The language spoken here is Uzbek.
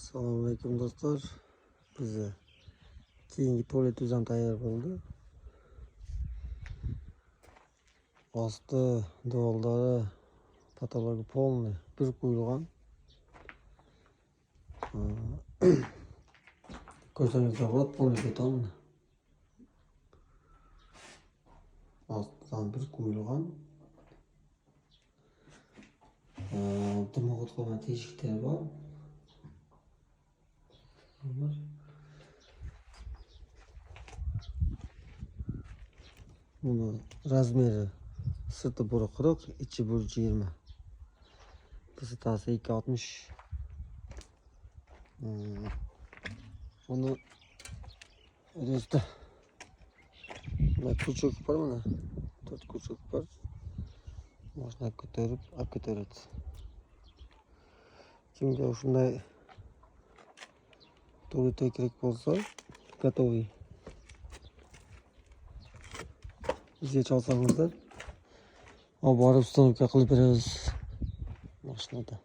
Assalomu alaykum do'stlar. Bizni keyingi to'la tuzam tayyor bo'ldi. Osti devorlari patologi polni bir qo'yilgan. Ko'rsangiz bo'ladi, polni betonmi. Ostidan bir qo'yilgan. Dimoq qolgan teshiklar bor. Buni razmeri sirti 1.40, ichi 1.20. Vысотасы 2.60. Buni resta kuchuk var mana. 4 kuchuk var. Mashina ko'tarib, olib ketaradi. Kimga shunday to'g'ri kerak bo'lsa, готовый. Bizga chalsangizlar, olib borib uстановка qilib beramiz mashinada.